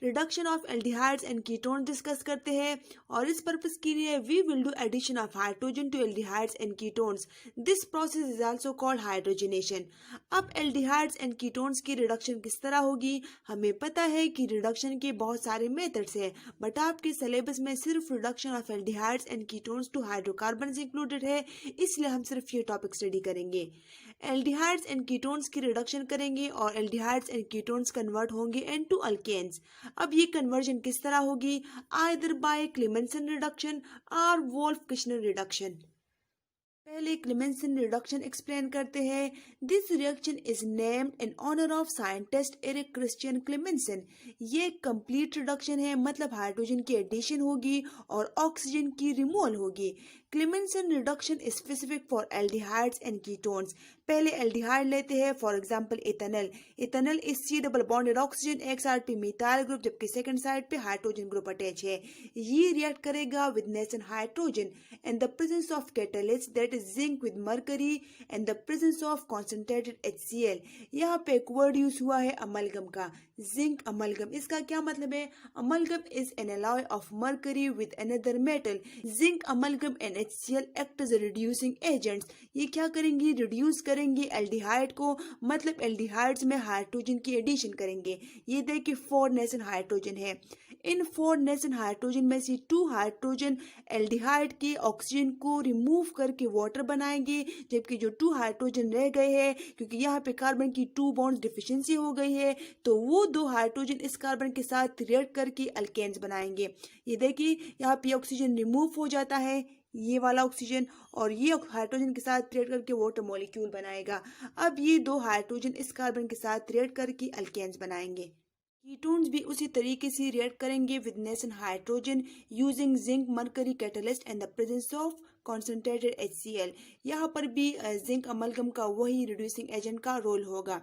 Reduction of aldehydes and ketone discuss करते हैं और इस पर्पस के लिए we will do addition of hydrogen to aldehydes and ketones. This process is also called hydrogenation. अब aldehydes and ketones की reduction किस तरह होगी? हमें पता है कि रिडक्शन के बहुत सारे मेथड्स हैं, बट आपके सिलेबस में सिर्फ reduction of aldehydes and ketones to hydrocarbon included है, इसलिए हम सिर्फ ये टॉपिक स्टडी करेंगे। एल्डिहाइड्स एंड कीटोन्स की रिडक्शन करेंगे और एल्डिहाइड्स एंड कीटोन्स कन्वर्ट होंगे इनटू अल्केन्स। अब ये कन्वर्जन किस तरह होगी? आइदर बाय क्लेमेंसन रिडक्शन और वोल्फ-किश्नर रिडक्शन। पहले क्लेमेंसन रिडक्शन एक्सप्लेन करते हैं। This reaction is named in honour of scientist Erik Christian Clemmensen. ये कंप्लीट रिडक्शन है, मतलब हाइड्रोजन की एडिशन होगी और ऑक्सीजन की रिमूवल होगी। Clemmensen reduction is specific for aldehydes and ketones. पहले एल्डिहाइड लेते हैं, for example ethanol. Ethanol is C double bonded oxygen, एक साइड पे मिथाइल ग्रुप जबकि सेकंड साइड पे हाइड्रोजन ग्रुप अटैच है। ये रिएक्ट करेगा with nascent hydrogen and the presence of catalyst that is zinc with mercury and the presence of concentrated HCl। यहाँ पे एक वर्ड यूज हुआ है अमलगम का, जिंक अमलगम। इसका क्या मतलब है? Amalgam is an alloy of mercury with another metal. Zinc amalgam and HCl act as reducing agents. ये क्या करेंगे? रिड्यूस करेंगे एल्डिहाइड को, मतलब एल्डिहाइड्स में हाइड्रोजन की एडिशन करेंगे। ये देखिए 4 नेशन हाइड्रोजन है। इन 4 नेशन हाइड्रोजन में से 2 हाइड्रोजन एल्डिहाइड के ऑक्सीजन को रिमूव करके वाटर बनाएंगे, जबकि जो 2 हाइड्रोजन रह गए हैं, क्योंकि यहाँ पे कार्बन की 2 बॉन्ड्स डिफिशिएंसी हो गई है, तो वो 2 हाइड्रोजन इस कार्बन के साथ रिएक्ट करके अल्केन्स बनाएंगे। ये देखिए यहाँ पे ऑक्सीजन रिमूव हो जाता है, ये वाला ऑक्सीजन, और ये हाइड्रोजन के साथ रिएक्ट करके वाटर मॉलिक्यूल बनाएगा। अब ये 2 हाइड्रोजन इस कार्बन के साथ रिएक्ट करके अल्केन्स बनाएंगे। कीटोन्स भी उसी तरीके से रिएक्ट करेंगे with nascent hydrogen using zinc mercury catalyst and the presence of concentrated HCl। यहाँ पर भी जिंक अमलगम का वही रिड्यूसिंग एजेंट का रोल होगा।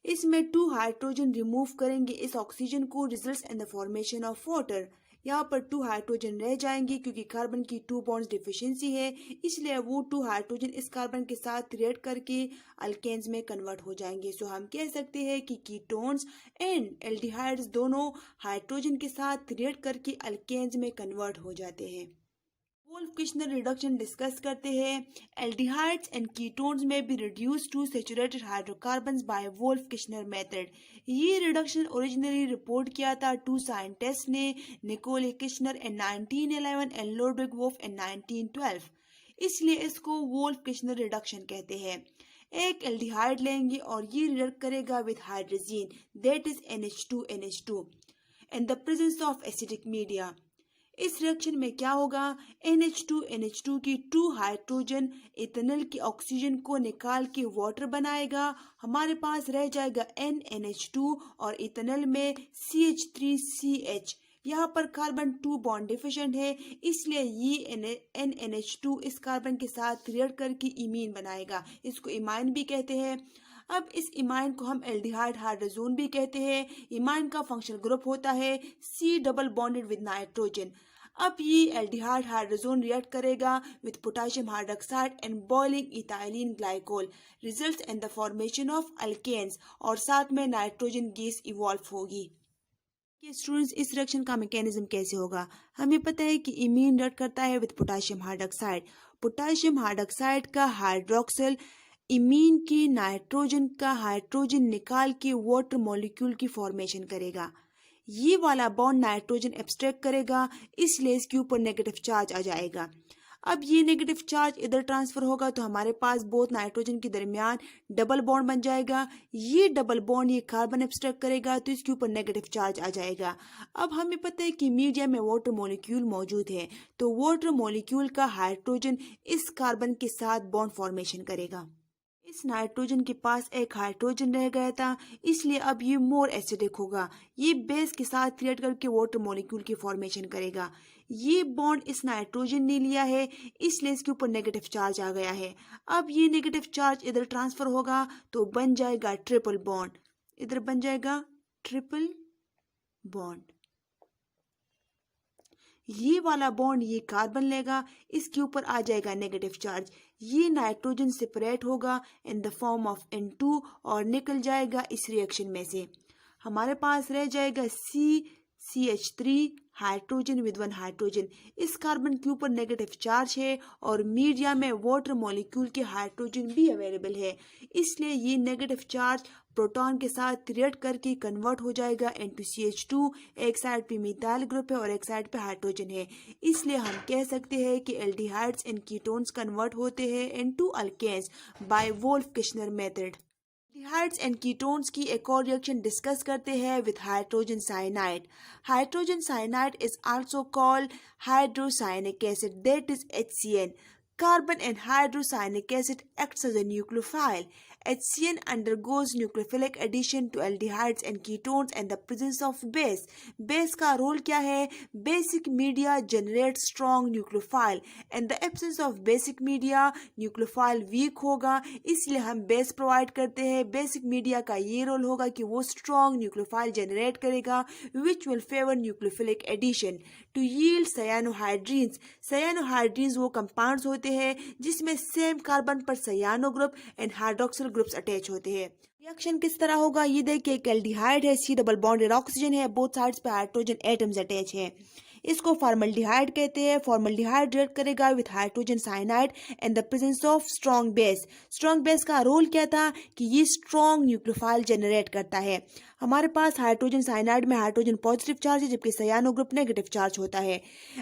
इसमें 2 हाइड्रोजन रिमूव करेंगे इस ऑक्सीजन को, results in the formation of water. यहाँ पर 2 हाइड्रोजन रह जाएंगे क्योंकि कार्बन की 2 बॉन्ड्स डिफिशिएंसी है, इसलिए वो 2 हाइड्रोजन इस कार्बन के साथ रिएक्ट करके अल्केन्स में कन्वर्ट हो जाएंगे। सो हम कह सकते हैं कि कीटोन्स एंड एल्डिहाइड्स दोनों हाइड्रोजन के साथ रिएक्ट करके अल्केन्स में कन्वर्ट हो जाते हैं। वोल्फ-किश्नर रिडक्शन डिस्कस करते हैं। एल्डिहाइड्स एंड कीटोन्स में be reduce to saturated hydrocarbons by Wolff Kishner method. ये रिडक्शन ओरिजिनली रिपोर्ट किया था 2 साइंटिस्ट ने, Nikolai Kishner in 1911 and Ludwig Wolff in 1912, इसलिए इसको वोल्फ-किश्नर रिडक्शन कहते हैं। एक एल्डिहाइड लेंगे और ये रिएक्ट करेगा with hydrogen that is NH2NH2 in the presence of acidic media. इस रिएक्शन में क्या होगा? NH2NH2 की 2 हाइड्रोजन इथेनॉल की ऑक्सीजन को निकाल के वाटर बनाएगा। हमारे पास रह जाएगा NNH2 और इथेनॉल में CH3CH। यहाँ पर कार्बन 2 बॉन्ड डिफिशिएंट है, इसलिए ये NNH2 इस कार्बन के साथ रिएक्ट करके इमीन बनाएगा। इसको इमाइन भी कहते हैं। अब इस इमाइन को हम एल्डिहाइड हाइड्रोजोन भी कहते हैं। इमाइन का फंक्शनल ग्रुप होता है C double bonded with nitrogen. अब ये एल्डिहाइड हाइड्रोजोन रिएक्ट करेगा with potassium hydroxide and boiling ethylene glycol, results in the formation of alkanes, और साथ में नाइट्रोजन गैस इवॉल्व होगी। कि स्टूडेंट्स इस रिएक्शन का मैकेनिज्म कैसे होगा? हमें पता है कि इमीन रिएक्ट करता है with potassium hydroxide. Potassium hydroxide का हाइड्रोक्सिल इमीन की नाइट्रोजन का हाइड्रोजन निकाल के वाटर मॉलिक्यूल की फॉर्मेशन करेगा। ये वाला बॉन्ड नाइट्रोजन एब्स्ट्रैक्ट करेगा, इसलिए इसके ऊपर नेगेटिव चार्ज आ जाएगा। अब ये नेगेटिव चार्ज इधर ट्रांसफर होगा तो हमारे पास बोथ नाइट्रोजन के दरमियान डबल बॉन्ड बन जाएगा। ये डबल बॉन्ड ये कार्बन एब्स्ट्रैक्ट करेगा तो इसके ऊपर नेगेटिव चार्ज आ जाएगा। अब हमें पता है कि मीडियम में वाटर मॉलिक्यूल मौजूद है, तो वाटर मॉलिक्यूल का हाइड्रोजन इस कार्बन के साथ बॉन्ड फॉर्मेशन करेगा। इस नाइट्रोजन के पास एक हाइड्रोजन रह गया था, इसलिए अब ये मोर एसिडिक होगा। ये बेस के साथ रिएक्ट करके वाटर मॉलिक्यूल की फॉर्मेशन करेगा। ये बॉन्ड इस नाइट्रोजन ने लिया है, इसलिए इसके ऊपर नेगेटिव चार्ज आ गया है। अब ये नेगेटिव चार्ज इधर ट्रांसफर होगा तो बन जाएगा ट्रिपल बॉन्ड। इधर बन जाएगा ट्रिपल बॉन्ड। ये वाला बॉन्ड ये कार्बन लेगा, इसके ऊपर आ जाएगा नेगेटिव चार्ज। ये नाइट्रोजन सेपरेट होगा in the form of N2 और निकल जाएगा इस रिएक्शन में से। हमारे पास रह जाएगा CH3 हाइड्रोजन विद 1 हाइड्रोजन। इस कार्बन के ऊपर नेगेटिव चार्ज है और मीडिया में वाटर मॉलिक्यूल के हाइड्रोजन भी अवेलेबल है, इसलिए ये नेगेटिव चार्ज प्रोटॉन के साथ रिएक्ट करके कन्वर्ट हो जाएगा इनटू CH2। एक साइड पे मिथाइल ग्रुप है और एक साइड पे हाइड्रोजन है, इसलिए हम कह सकते हैं कि एल्डिहाइड्स एंड कीटोन्स कन्वर्ट होते हैं into alkanes by Wolff Kishner method. Aldehydes and ketones की एक और रिएक्शन डिस्कस करते हैं with hydrogen cyanide. Hydrogen cyanide is also called hydrocyanic acid, that is HCN. Carbon and hydrocyanic acid acts as a nucleophile. HCN undergoes nucleophilic addition to aldehydes and ketones and the presence of base. Base का role क्या है? Basic media generates strong nucleophile. And the absence of basic media, nucleophile weak होगा, इसलिए हम base provide करते हैं। Basic media का ये रोल होगा कि वो strong nucleophile generate करेगा, which will favor nucleophilic addition to yield cyanohydrines. Cyanohydrines वो compounds होते हैं जिसमें सेम कार्बन पर cyano group and hydroxyl groups attach होते हैं। रिएक्शन किस तरह होगा ये देखिए, एक एल्डिहाइड है, C डबल बॉन्डेड ऑक्सीजन है, बोथ साइड्स पे हाइड्रोजन एटम्स अटैच हैं। इसको फॉर्मल्डिहाइड कहते हैं। फॉर्मल्डिहाइड रिएक्ट करेगा with hydrogen cyanide and the presence of strong base. Strong base का रोल क्या था कि ये स्ट्रॉन्ग न्यूक्लियोफाइल जनरेट करता है। हमारे पास हाइड्रोजन साइनाइड में हाइड्रोजन पॉजिटिव चार्ज है जबकि सायानो ग्रुप नेगेटिव चार्ज होता है।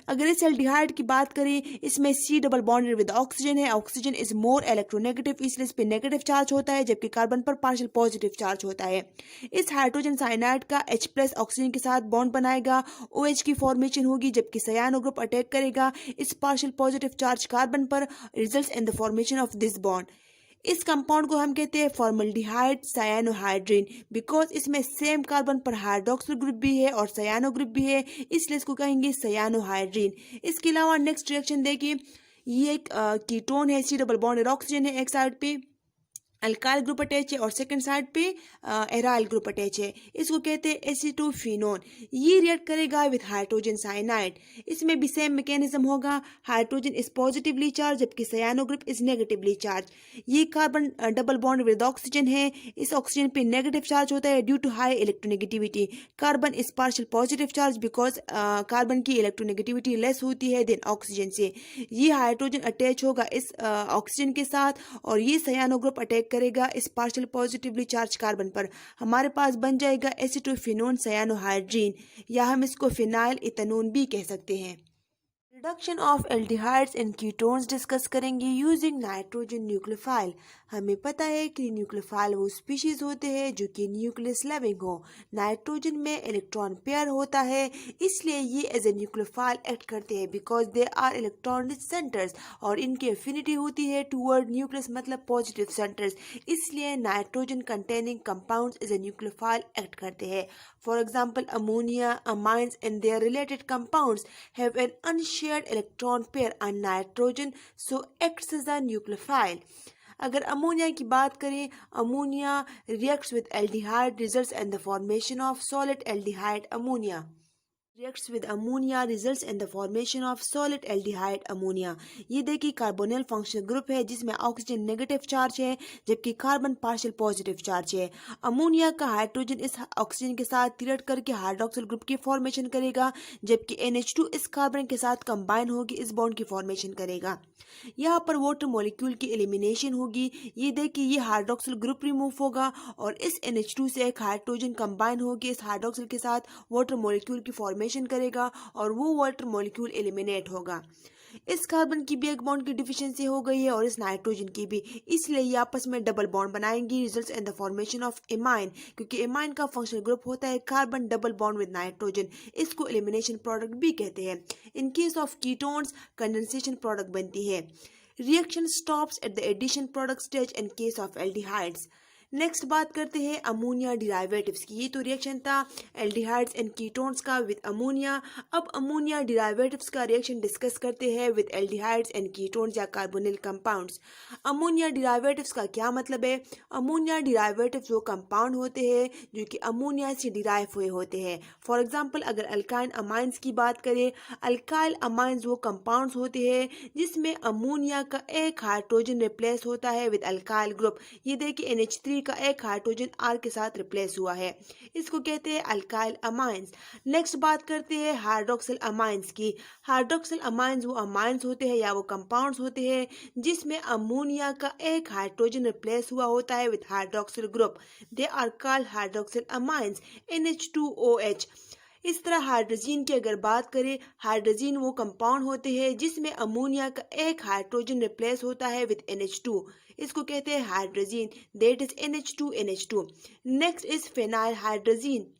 अगर इस एल्डिहाइड की बात करें, इसमें C double bonded with oxygen है। ऑक्सीजन इज मोर इलेक्ट्रोनेगेटिव, इसलिए इस पे नेगेटिव चार्ज होता है जबकि कार्बन पर पार्शियल पॉजिटिव चार्ज होता है। इस हाइड्रोजन साइनाइड का H प्लस ऑक्सीजन के साथ बॉन्ड बनाएगा, OH की फॉर्मेशन होगी जबकि सायानो ग्रुप अटैक करेगा इस पार्शियल पॉजिटिव चार्ज कार्बन पर, results in the formation of this bond. इस कंपाउंड को हम कहते हैं फॉर्मल्डिहाइड सायानोहाइड्रिन, बिकॉज इसमें सेम कार्बन पर हाइड्रोक्सिल ग्रुप भी है और सायानो ग्रुप भी है, इसलिए इसको कहेंगे सायानोहाइड्रिन। इसके अलावा नेक्स्ट रिएक्शन देखिए, ये एक कीटोन है, C डबल बॉन्डेड ऑक्सीजन है, एक साइड पे अल्काइल ग्रुप अटैच है और सेकंड साइड पे एराइल ग्रुप अटैच है। इसको कहते हैं एसीटोफिनोन। ये रिएक्ट करेगा विद हाइड्रोजन साइनाइड। इसमें भी सेम मैकेनिज्म होगा, हाइड्रोजन इज पॉजिटिवली चार्ज जबकि cyano group is negatively charge. ये carbon double bond with oxygen है, इस ऑक्सीजन पे नेगेटिव चार्ज होता है due to high electronegativity. Carbon is partial positive charge because carbon की इलेक्ट्रोनेगेटिविटी लेस होती है देन ऑक्सीजन से। ये हाइड्रोजन अटैच होगा इस ऑक्सीजन के साथ और ये सायानो ग्रुप अटैच करेगा इस पार्शियल पॉजिटिवली चार्ज कार्बन पर। हमारे पास बन जाएगा एसीटोफिनोन सायानोहाइड्रिन, या हम इसको फिनाइल इथेनोन भी कह सकते हैं। Reduction of aldehydes and ketones discuss करेंगे यूजिंग नाइट्रोजन न्यूक्लियोफाइल। हमें पता है कि न्यूक्लियोफाइल वो स्पीशीज होते हैं जो कि न्यूक्लियस लविंग हो। नाइट्रोजन में इलेक्ट्रॉन पेयर होता है, इसलिए ये एज ए न्यूक्लियोफाइल एक्ट करते हैं because they are electron rich centres और इनकी एफिनिटी होती है टूवर्ड न्यूक्लियस मतलब पॉजिटिव सेंटर्स, इसलिए nitrogen containing compounds as a nucleophile act करते हैं। For example ammonia, amines and their related compounds have an unshared electron pair on nitrogen, so acts as a nucleophile. अगर ammonia की बात करें, ammonia reacts with aldehyde results in the formation of solid aldehyde ammonia. Reacts with ammonia results in the formation of solid aldehyde ammonia. ये देखिए carbonyl functional group है जिसमें oxygen negative charge है जबकि कार्बन पार्शियल पॉजिटिव चार्ज है। Ammonia का hydrogen इस oxygen के साथ रिएक्ट करके हाइड्रोक्सिल ग्रुप की फॉर्मेशन करेगा जबकि NH2 इस कार्बन के साथ कंबाइन होगी इस बॉन्ड की फॉर्मेशन करेगा। यहाँ पर वाटर मॉलिक्यूल की एलिमिनेशन होगी। ये देखिए ये हाइड्रोक्सिल ग्रुप रिमूव होगा और इस NH2 से एक हाइड्रोजन कंबाइन होगी इस हाइड्रोक्सिल के साथ वाटर मॉलिक्यूल की फॉर्मेशन करेगा और वो वाटर मॉलिक्यूल एलिमिनेट होगा। इस कार्बन की भी एक बॉन्ड की डिफिशियंसी हो गई है और इस नाइट्रोजन की भी, इसलिए ये आपस में डबल बॉन्ड बनाएंगी, results in the formation of amine, क्योंकि एमाइन का फंक्शनल ग्रुप होता है carbon double bond with nitrogen. इसको एलिमिनेशन प्रोडक्ट भी कहते हैं। In case of ketones condensation product बनती है। Reaction stops at the addition product stage in case of aldehydes. Next बात करते हैं अमोनिया डिराइवेटिव्स की। ये तो रिएक्शन था एल्डिहाइड्स एंड कीटोन्स का विद अमोनिया। अब अमोनिया डिराइवेटिव्स का रिएक्शन डिस्कस करते हैं विद एल्डिहाइड्स एंड कीटोन्स या कार्बोनिल कंपाउंड्स। अमोनिया डिराइवेटिव्स का क्या मतलब है? अमोनिया डिराइवेटिव्स वो कंपाउंड होते हैं जो कि अमोनिया से डिराइव हुए होते हैं। फॉर एग्जाम्पल अगर अल्काइन अमाइंस की बात करें, अल्काइल अमाइंस वो कंपाउंड्स होते हैं जिसमें अमोनिया का एक हाइड्रोजन रिप्लेस होता है विद अल्काइल ग्रुप। ये देखिए NH3 C का एक हाइड्रोजन R के साथ रिप्लेस हुआ है, इसको कहते हैं अल्काइल अमाइंस। नेक्स्ट बात करते हैं हाइड्रोक्सिल अमाइंस की। हाइड्रोक्सिल अमाइंस वो अमाइंस होते हैं या वो कंपाउंड्स होते हैं जिसमें अमोनिया का एक हाइड्रोजन रिप्लेस हुआ होता है with hydroxyl group. They are called hydroxyl amines NH2OH। इस तरह हाइड्रोजीन की अगर बात करें, हाइड्रोजीन वो कंपाउंड होते हैं जिसमें अमोनिया का एक हाइड्रोजन रिप्लेस होता है विद NH2, इसको कहते हैं hydrazine, that is NH2NH2। Next is phenyl hydrazine.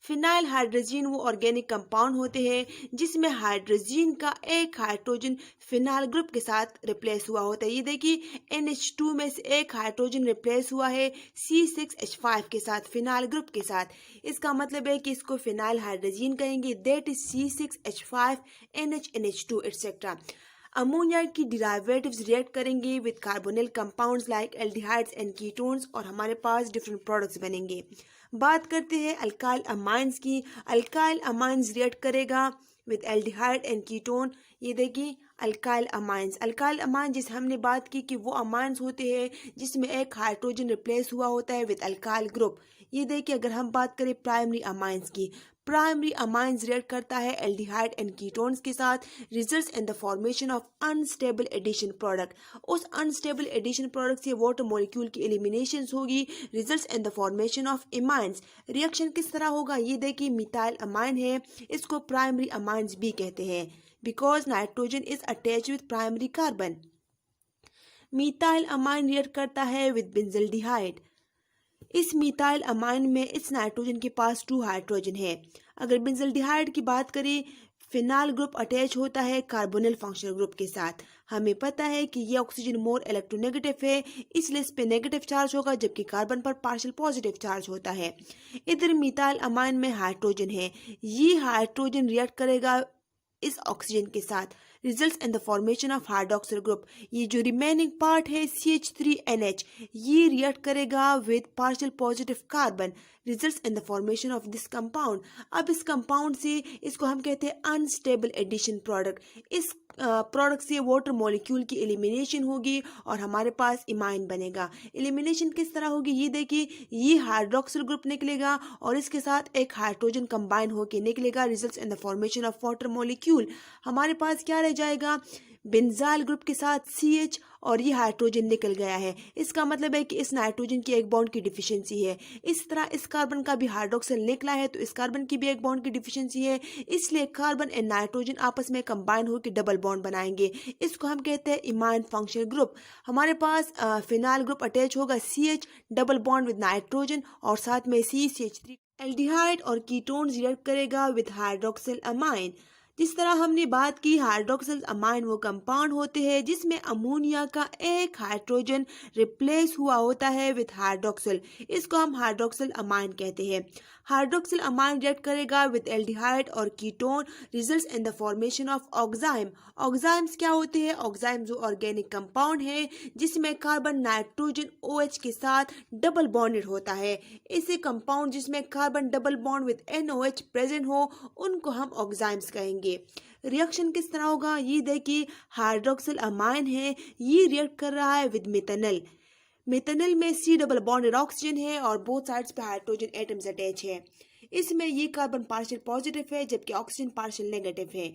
Phenyl hydrazine वो ऑर्गेनिक कंपाउंड होते हैं जिसमें हाइड्रोजीन का एक हाइड्रोजन फिनाइल ग्रुप के साथ रिप्लेस हुआ होता है। ये देखिए NH2 में से एक हाइड्रोजन रिप्लेस हुआ है C6H5 के साथ, फिनाइल ग्रुप के साथ। इसका मतलब है कि इसको फिनाइल हाइड्रोजीन कहेंगे, that is C6H5 NH2 etcetera. Ammonia की डिराइवेटिव्स रिएक्ट करेंगे with carbonyl compounds like aldehydes and ketones और हमारे पास डिफरेंट प्रोडक्ट्स बनेंगे। बात करते हैं अल्काइल अमाइंस की। अल्काइल अमाइंस रिएक्ट करेगा विद एल्डिहाइड एंड कीटोन। ये देखिए अल्काइल अमाइंस। अल्काइल अमाइन जिस हमने बात की कि वो अमाइंस होते हैं जिसमें एक हाइड्रोजन रिप्लेस हुआ होता है विद अल्काइल ग्रुप। ये देखिए अगर हम बात करें प्राइमरी अमाइंस की, प्राइमरी अमाइंस रिएक्ट करता है एल्डिहाइड एंड कीटोन्स के साथ, results in the formation of unstable addition product. उस अनस्टेबल एडिशन प्रोडक्ट से वाटर मॉलिक्यूल की एलिमिनेशन होगी, results in the formation of imines. Reaction किस तरह होगा, ये देखिए मिथाइल अमाइन है, इसको प्राइमरी अमाइंस भी कहते हैं because nitrogen is attach with primary carbon. Methyl amine react करता है विद बेंजल्डिहाइड। इस मिथाइल अमाइन में इस नाइट्रोजन के पास 2 हाइड्रोजन है। अगर बेंजल्डिहाइड की बात करें, फिनाइल ग्रुप अटैच होता है कार्बोनिल फंक्शनल ग्रुप के साथ। हमें पता है कि ये ऑक्सीजन मोर इलेक्ट्रोनेगेटिव है, इसलिए इस पे नेगेटिव चार्ज होगा जबकि कार्बन पर पार्शियल पॉजिटिव चार्ज होता है। इधर मिथाइल अमाइन में हाइड्रोजन है, ये हाइड्रोजन रिएक्ट करेगा इस ऑक्सीजन के साथ, results in the formation of hydroxyl group. ये जो रिमेनिंग पार्ट है CH3NH, ये रिएक्ट करेगा with partial positive carbon, results in the formation of this compound. अब इस कंपाउंड से इसको हम कहते हैं अनस्टेबल एडिशन प्रोडक्ट। इस प्रोडक्ट से वाटर मॉलिक्यूल की एलिमिनेशन होगी और हमारे पास इमाइन बनेगा। एलिमिनेशन किस तरह होगी, ये देखिए ये हाइड्रोक्सिल ग्रुप निकलेगा और इसके साथ एक हाइड्रोजन कंबाइन होकर निकलेगा, results in the formation of water molecule. हमारे पास क्या रह जाएगा, बेंजाइल ग्रुप के साथ CH और ये हाइड्रोजन निकल गया है। इसका मतलब है कि इस नाइट्रोजन की एक बॉन्ड की डिफिशियंसी है। इस तरह इस कार्बन का भी हाइड्रोक्सिल निकला है तो इस कार्बन की भी एक बॉन्ड की डिफिशियंसी है, इसलिए कार्बन एंड नाइट्रोजन आपस में कंबाइन होकर डबल बॉन्ड बनाएंगे। इसको हम कहते हैं इमाइन फंक्शनल ग्रुप। हमारे पास फिनाइल ग्रुप अटैच होगा CH, double bond with nitrogen और साथ में CH3। एल्डिहाइड और कीटोन्स रिएक्ट करेगा विद हाइड्रोक्सिल अमाइन। जिस तरह हमने बात की, हाइड्रोक्सिल अमाइन वो कंपाउंड होते हैं जिसमें अमोनिया का एक हाइड्रोजन रिप्लेस हुआ होता है विद हाइड्रोक्सिल, इसको हम हाइड्रोक्सिल अमाइन कहते हैं। हाइड्रोक्सिल अमाइन रिएक्ट करेगा विद एल्डिहाइड और ketone, results in the formation of oxime. Oximes क्या होते हैं, ऑक्साइम जो ऑर्गेनिक कंपाउंड है जिसमें कार्बन नाइट्रोजन OH के साथ डबल बॉन्डेड होता है। इसे कंपाउंड जिसमें carbon double bond with NOH present हो उनको हम ऑक्साइम्स कहेंगे। रिएक्शन किस तरह होगा, ये देखिए हाइड्रोक्सिल अमाइन है, ये रिएक्ट कर रहा है विद मेथनल। मेथनल में C डबल बॉन्डेड ऑक्सीजन है और बोथ साइड्स पे हाइड्रोजन एटम्स अटैच है। इसमें ये कार्बन पार्शियल पॉजिटिव है जबकि ऑक्सीजन पार्शियल नेगेटिव है।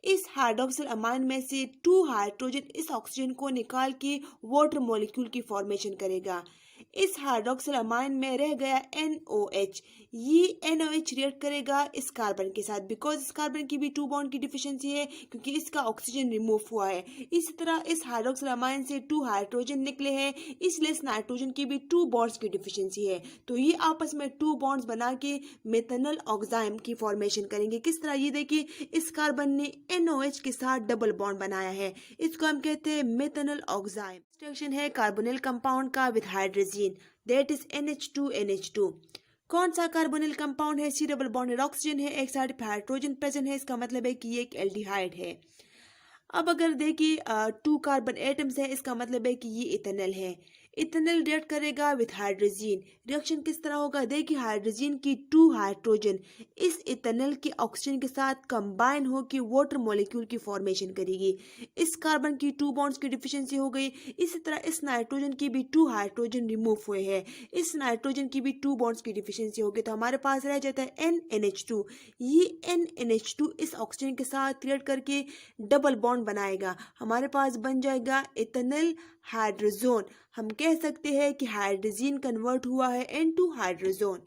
इस हाइड्रोक्सिल अमाइन में से 2 हाइड्रोजन इस ऑक्सीजन को निकाल के वाटर मॉलिक्यूल की फॉर्मेशन करेगा। इस हाइड्रोक्सिल अमाइन में रह गया NOH, ये NOH रिएक्ट करेगा इस कार्बन के साथ बिकॉज इस कार्बन की भी 2 बॉन्ड की डिफिशियंसी है क्योंकि इसका ऑक्सीजन रिमूव हुआ है। इसी तरह इस हाइड्रोक्सिल अमाइन से 2 हाइड्रोजन निकले हैं, इसलिए इस नाइट्रोजन की भी 2 बॉन्ड्स की डिफिशियंसी है, तो ये आपस में 2 बॉन्ड्स बना के मेथनल ऑक्साइम की फॉर्मेशन करेंगे। किस तरह, ये देखिए इस कार्बन ने NOH के साथ डबल बॉन्ड बनाया है, इसको हम कहते हैं मेथनल ऑक्साइम। रिएक्शन है कार्बोनिल कंपाउंड का with hydrogen, that is NH2NH2। कौन सा कार्बोनिल कंपाउंड है, C डबल बॉन्डेड ऑक्सीजन है, एक साइड पे हाइड्रोजन प्रेजेंट है, इसका मतलब है कि ये एक एल्डिहाइड है। अब अगर देखिए 2 कार्बन एटम्स है, इसका मतलब है कि ये इथेनॉल है। इथेनॉल रिएक्ट करेगा विथ हाइड्रोजन। रिएक्शन किस तरह होगा? देखिए, हाइड्रोजन की 2 हाइड्रोजन इस इथेनॉल के ऑक्सीजन के साथ कंबाइन होकर वाटर मॉलिक्यूल की फॉर्मेशन करेगी। इस कार्बन की 2 बॉन्ड्स की डिफिशिएंसी हो गई। इसी तरह इस नाइट्रोजन की भी 2 हाइड्रोजन रिमूव हुए हैं। इस नाइट्रोजन की भी 2 बॉन्ड्स की डिफिशिएंसी हो गई, तो हमारे पास रह जाता है NNH2। ये NNH2 इस ऑक्सीजन के साथ रिएक्ट करके डबल बॉन्ड बनाएगा। हमारे पास बन जाएगा इथेनॉल हाइड्रोजन। हम कह सकते हैं कि हाइड्रोजन कन्वर्ट हुआ है इनटू हाइड्रोजन।